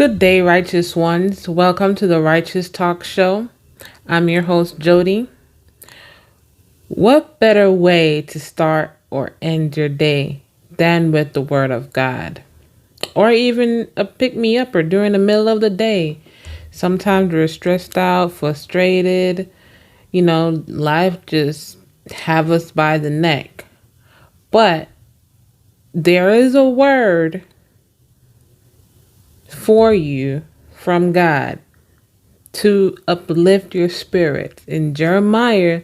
Good day, righteous ones. Welcome to the Righteous Talk Show. I'm your host, Jody. What better way to start or end your day than with the Word of God? Or even a pick me up or during the middle of the day. Sometimes we're stressed out, frustrated. Life just have us by the neck. But there is a word for you from God to uplift your spirits. In Jeremiah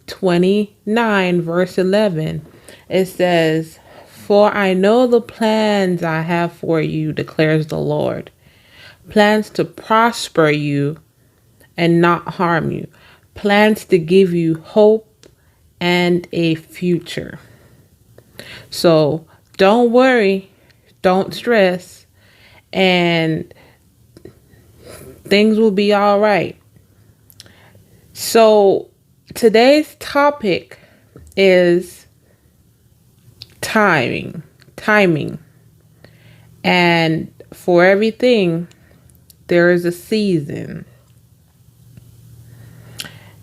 29, verse 11, it says, "For I know the plans I have for you, declares the Lord. Plans to prosper you and not harm you. Plans to give you hope and a future." So don't worry, don't stress, and things will be all right. So today's topic is timing. And for everything, there is a season.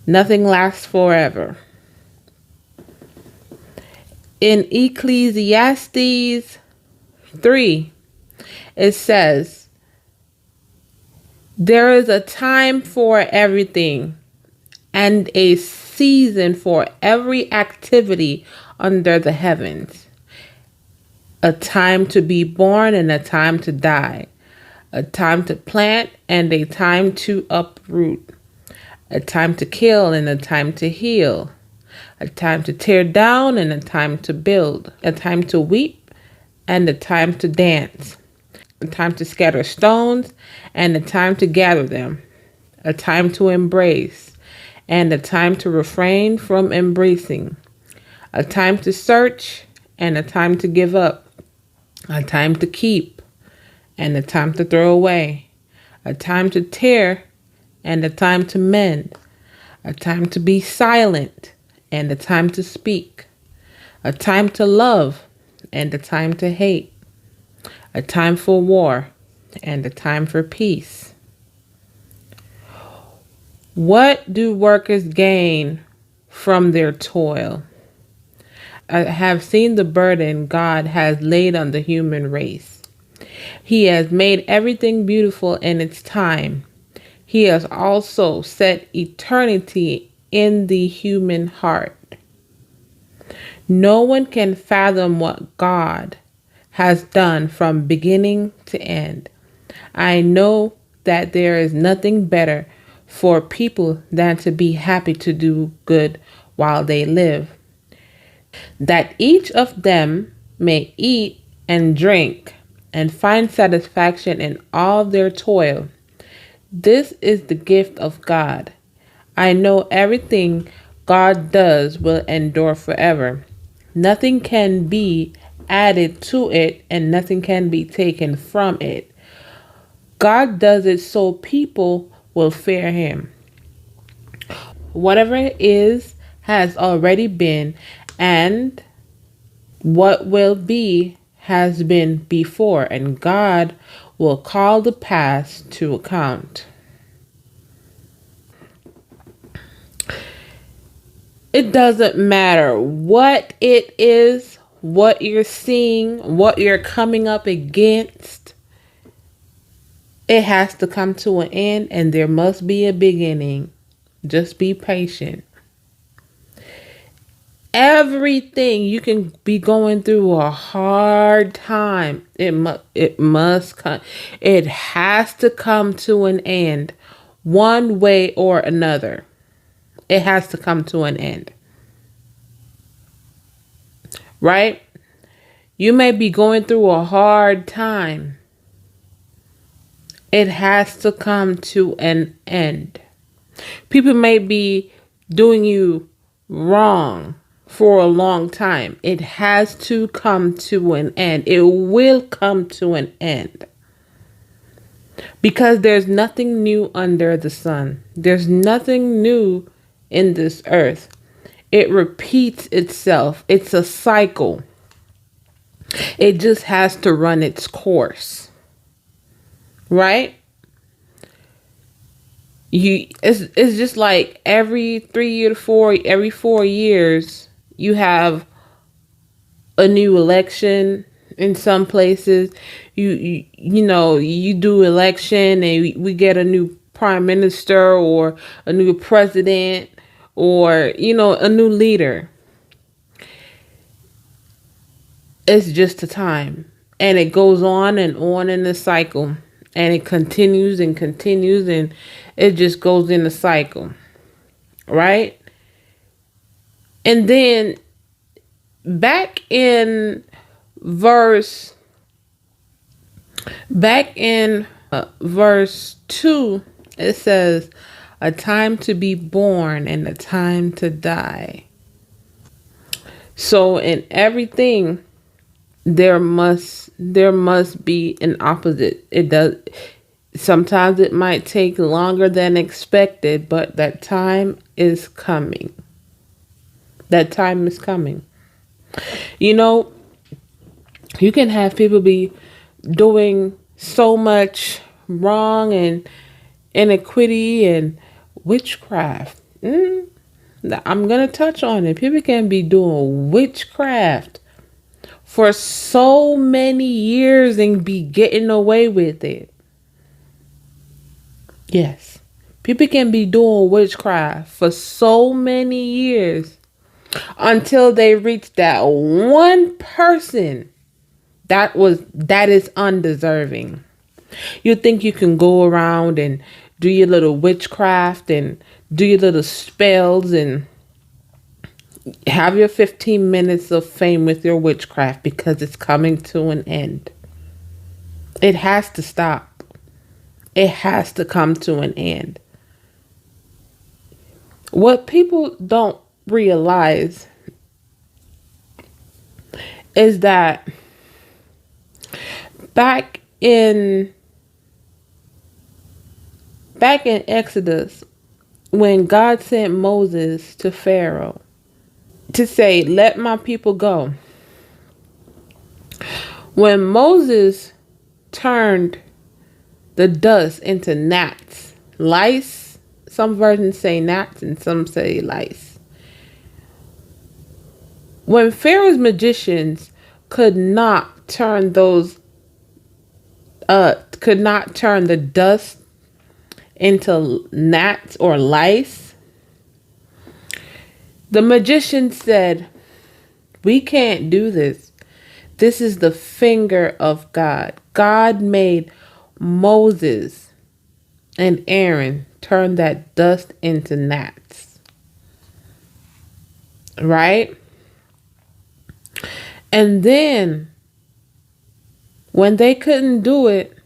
Nothing lasts forever. In Ecclesiastes 3, it says, "There is a time for everything and a season for every activity under the heavens. A time to be born and a time to die. A time to plant and a time to uproot. A time to kill and a time to heal. A time to tear down and a time to build. A time to weep and a time to dance. A time to scatter stones and a time to gather them. A time to embrace and a time to refrain from embracing. A time to search and a time to give up. A time to keep and a time to throw away. A time to tear and a time to mend. A time to be silent and a time to speak. A time to love and a time to hate. A time for war and a time for peace." What do workers gain from their toil? I have seen the burden God has laid on the human race. He has made everything beautiful in its time. He has also set eternity in the human heart. No one can fathom what God has done from beginning to end. I know that there is nothing better for people than to be happy to do good while they live, that each of them may eat and drink and find satisfaction in all their toil. This is the gift of God. I know everything God does will endure forever. Nothing can be added to it and nothing can be taken from it. God does it so people will fear him. Whatever it is has already been, and what will be has been before, and God will call the past to account. It doesn't matter what it is, what you're seeing, what you're coming up against. It has to come to an end, and there must be a beginning. Just be patient. Everything you can be going through a hard time. It must come. It has to come to an end, one way or another. It has to come to an end. Right? You may be going through a hard time. It has to come to an end. People may be doing you wrong for a long time. It has to come to an end. It will come to an end. Because there's nothing new under the sun. There's nothing new in this earth. It repeats itself. It's a cycle. It just has to run its course. right? It's just like every 3 year to every 4 years you have a new election. In some places you do election and we get a new prime minister or a new president or a new leader. It's just a time, and it goes on in the cycle, and it continues and continues, and it just goes in a cycle, right? And then back in verse verse 2, it says, a time to be born and a time to die. So in everything, there must be an opposite. It does. Sometimes it might take longer than expected, but that time is coming. That time is coming. You can have people be doing so much wrong and iniquity and witchcraft. I'm going to touch on it. People can be doing witchcraft for so many years and be getting away with it. Yes. People can be doing witchcraft for so many years until they reach that one person that is undeserving. You think you can go around and do your little witchcraft and do your little spells and have your 15 minutes of fame with your witchcraft, because it's coming to an end. It has to stop. It has to come to an end. What people don't realize is that back in Exodus, when God sent Moses to Pharaoh to say, let my people go. When Moses turned the dust into gnats, lice, some versions say gnats and some say lice. When Pharaoh's magicians could not turn the dust into gnats or lice, the magician said, we can't do this. This is the finger of God. God made Moses and Aaron turn that dust into gnats. Right? And then when they couldn't do it,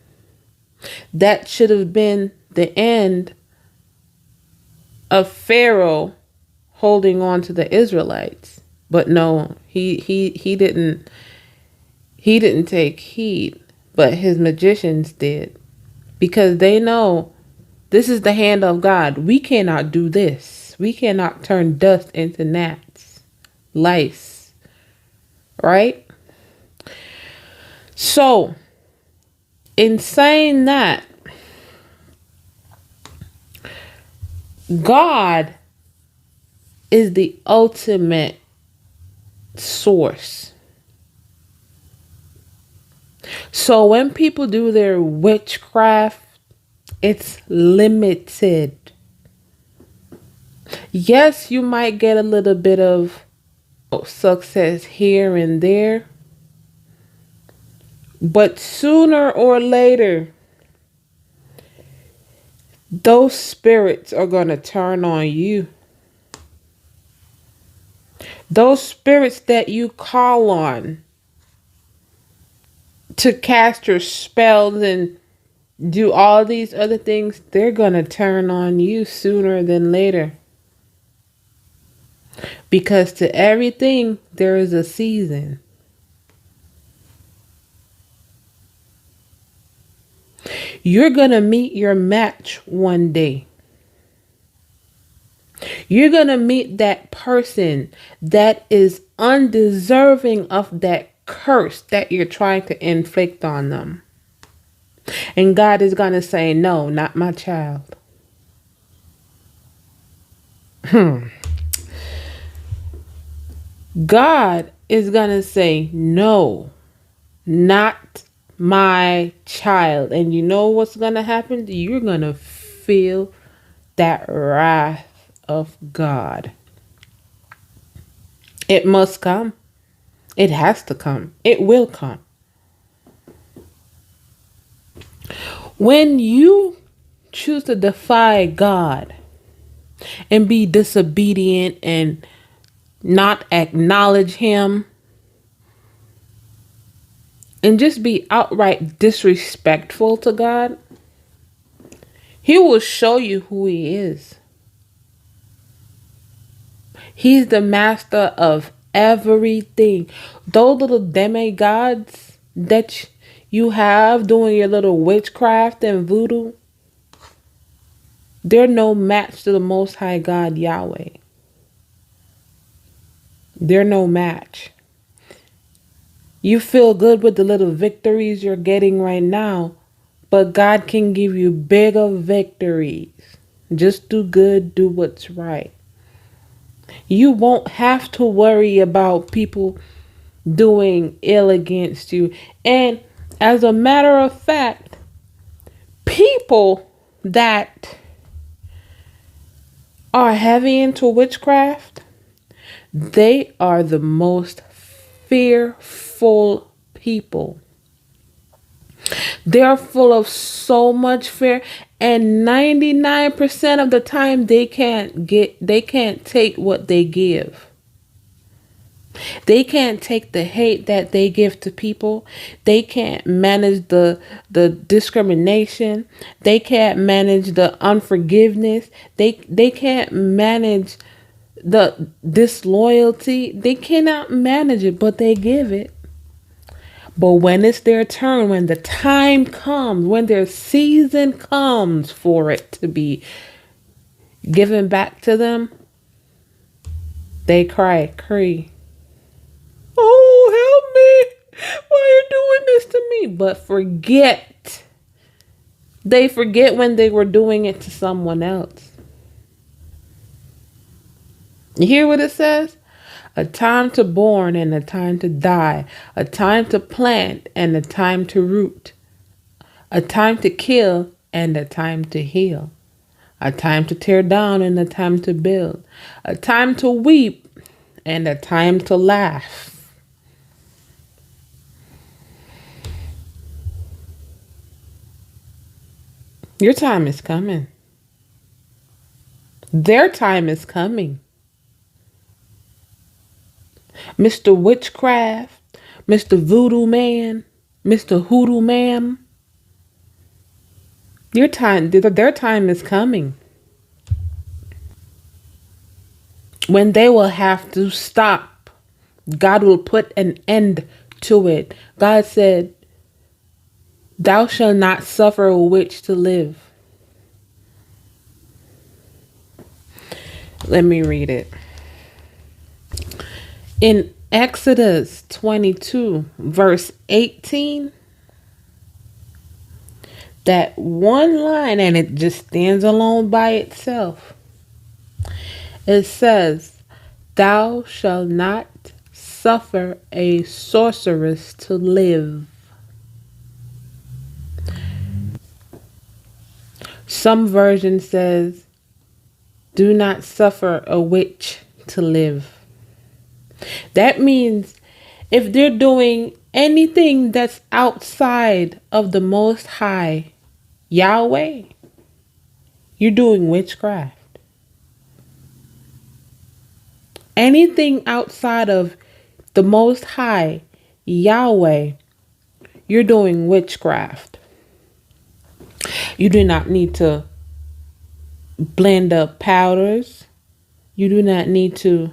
that should have been the end of Pharaoh holding on to the Israelites. But no, he didn't take heed, but his magicians did, because they know this is the hand of God. We cannot do this. We cannot turn dust into gnats, lice, right? So, in saying that, God is the ultimate source. So when people do their witchcraft, it's limited. Yes, you might get a little bit of success here and there, but sooner or later, those spirits are going to turn on you. Those spirits that you call on to cast your spells and do all these other things, they're going to turn on you sooner than later. Because to everything, there is a season. You're going to meet your match one day. You're going to meet that person that is undeserving of that curse that you're trying to inflict on them. And God is going to say, no, not my child. God is going to say, no, not my child. And you know what's going to happen? You're going to feel that wrath of God. It must come. It has to come. It will come. When you choose to defy God and be disobedient and not acknowledge Him and just be outright disrespectful to God, He will show you who He is. He's the master of everything. Those little demigods that you have doing your little witchcraft and voodoo, they're no match to the Most High God, Yahweh. They're no match. You feel good with the little victories you're getting right now, but God can give you bigger victories. Just do good, do what's right. You won't have to worry about people doing ill against you. And as a matter of fact, people that are heavy into witchcraft, they are the most fearful people. They're full of so much fear, and 99% of the time they can't take what they give. They can't take the hate that they give to people. They can't manage the discrimination. They can't manage the unforgiveness. They can't manage the disloyalty. They cannot manage it, but they give it. But when it's their turn, when the time comes, when their season comes for it to be given back to them, they cry. Oh, help me. Why are you doing this to me? But forget. They forget when they were doing it to someone else. You hear what it says? A time to born and a time to die. A time to plant and a time to root. A time to kill and a time to heal. A time to tear down and a time to build. A time to weep and a time to laugh. Your time is coming. Their time is coming. Mr. Witchcraft, Mr. Voodoo Man, Mr. Hoodoo Man. Their time is coming. When they will have to stop. God will put an end to it. God said, "Thou shalt not suffer a witch to live." Let me read it. In Exodus 22, verse 18, that one line, and it just stands alone by itself. It says, "Thou shalt not suffer a sorceress to live." Some version says, "Do not suffer a witch to live." That means if they're doing anything that's outside of the Most High, Yahweh, you're doing witchcraft. Anything outside of the Most High, Yahweh, you're doing witchcraft. You do not need to blend up powders. You do not need to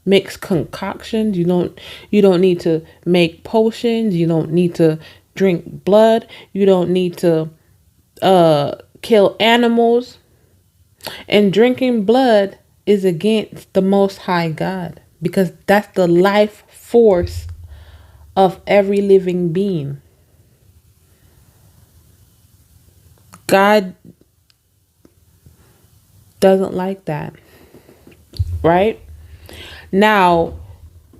mix concoctions. You don't need to make potions. You don't need to drink blood. You don't need to kill animals. And drinking blood is against the Most High God, because that's the life force of every living being. God doesn't like that, right? Now,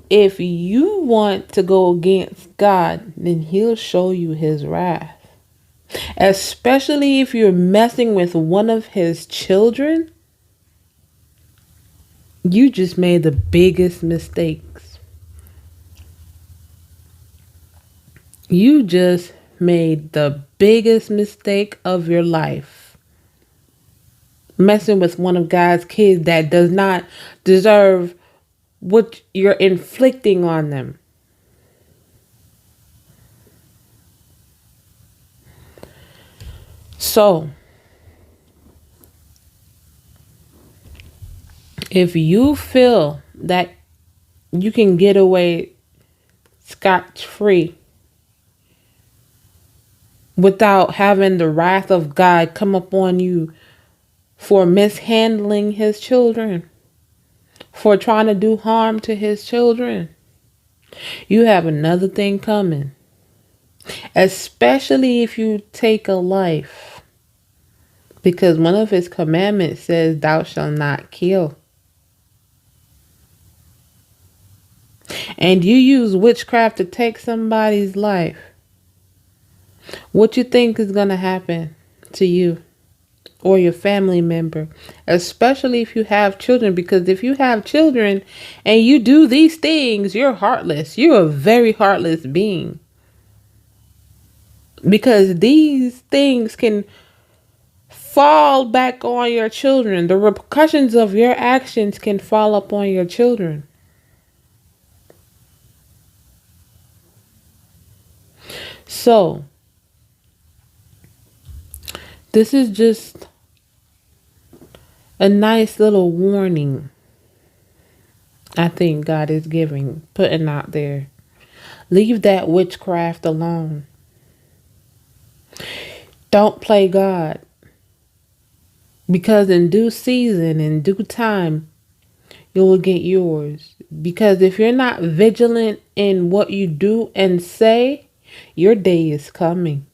if you want to go against God, then he'll show you his wrath. Especially if you're messing with one of his children, you just made the biggest mistakes. You just made the biggest mistake of your life. Messing with one of God's kids that does not deserve what you're inflicting on them. So, if you feel that you can get away scot-free without having the wrath of God come upon you for mishandling his children, for trying to do harm to his children, you have another thing coming. Especially if you take a life. Because one of his commandments says, thou shalt not kill. And you use witchcraft to take somebody's life. What you think is going to happen to you or your family member, especially if you have children? Because if you have children and you do these things, you're heartless. You're a very heartless being. Because these things can fall back on your children. The repercussions of your actions can fall upon your children. So, this is just a nice little warning I think God is putting out there. Leave that witchcraft alone. Don't play God. Because in due season, in due time, you will get yours. Because if you're not vigilant in what you do and say, your day is coming.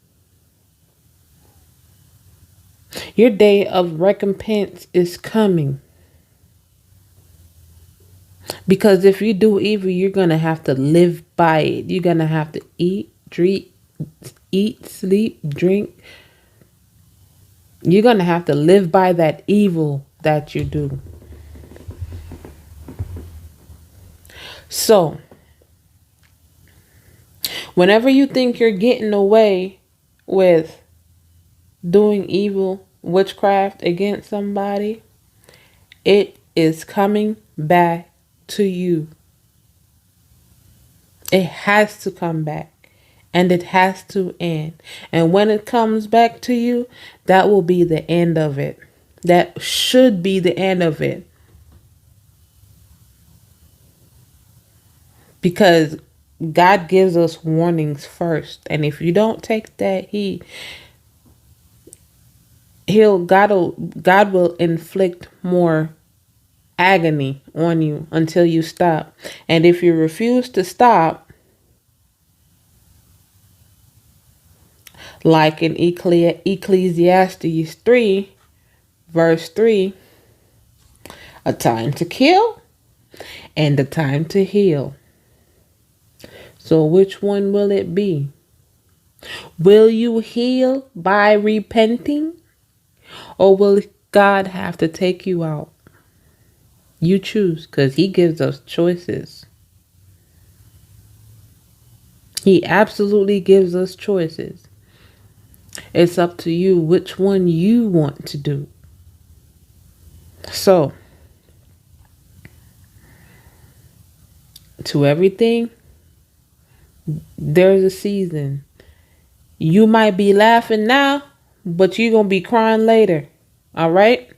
Your day of recompense is coming. Because if you do evil, you're going to have to live by it. You're going to have to eat, sleep, drink. You're going to have to live by that evil that you do. So, whenever you think you're getting away with doing evil, witchcraft against somebody, it is coming back to you. It has to come back. And it has to end. And when it comes back to you, that will be the end of it. That should be the end of it. Because God gives us warnings first. And if you don't take that heed, God will inflict more agony on you until you stop. And if you refuse to stop, like in Ecclesiastes 3, verse 3, a time to kill and a time to heal. So which one will it be? Will you heal by repenting? Or will God have to take you out? You choose, because he gives us choices. He absolutely gives us choices. It's up to you which one you want to do. So, to everything, there's a season. You might be laughing now, but you're going to be crying later. All right?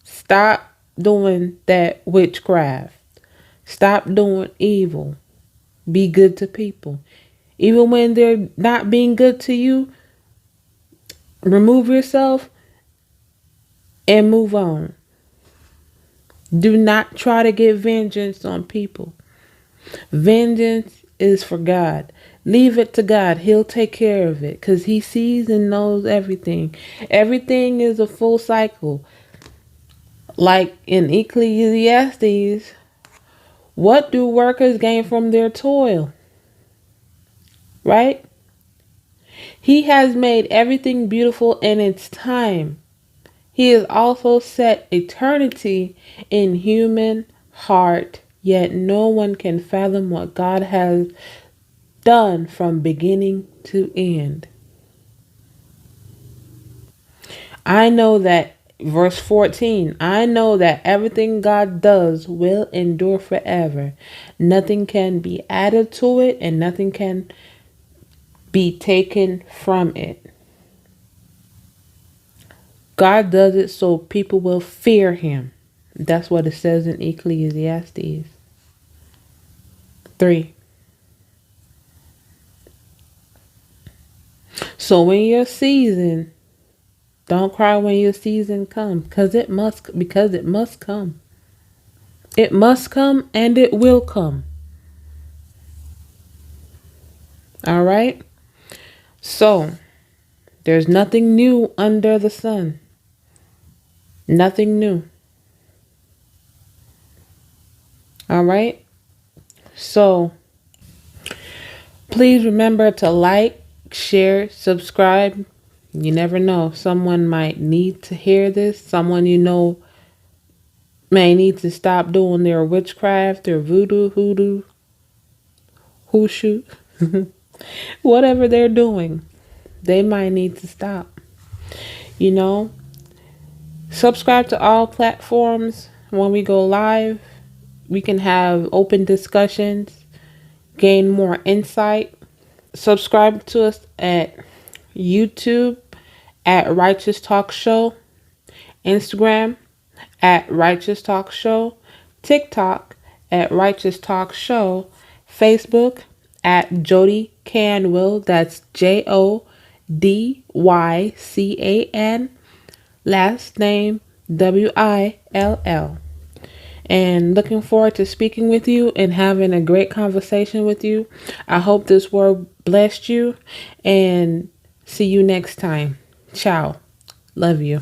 Stop doing that witchcraft. Stop doing evil. Be good to people. Even when they're not being good to you, remove yourself and move on. Do not try to get vengeance on people. Vengeance is for God. Leave it to God. He'll take care of it because He sees and knows everything. Everything is a full cycle. Like in Ecclesiastes, what do workers gain from their toil? Right? He has made everything beautiful in its time. He has also set eternity in human heart, yet no one can fathom what God has done from beginning to end. I know that, verse 14, I know that everything God does will endure forever. Nothing can be added to it and nothing can be taken from it. God does it so people will fear Him. That's what it says in Ecclesiastes 3. So when your season, don't cry when your season comes, because it must come. It must come and it will come. All right? So, there's nothing new under the sun. Nothing new. All right? So, please remember to like, share, subscribe. You never know. Someone might need to hear this. Someone you know may need to stop doing their witchcraft, their voodoo, hoodoo, hooshoe, whatever they're doing. They might need to stop. You know, subscribe to all platforms. When we go live, we can have open discussions, gain more insight. Subscribe to us at YouTube at Righteous Talk Show, Instagram at Righteous Talk Show, TikTok at Righteous Talk Show, Facebook at Jody Canwill. That's JODYCAN. Last name WILL. And looking forward to speaking with you and having a great conversation with you. I hope this word blessed you, and see you next time. Ciao. Love you.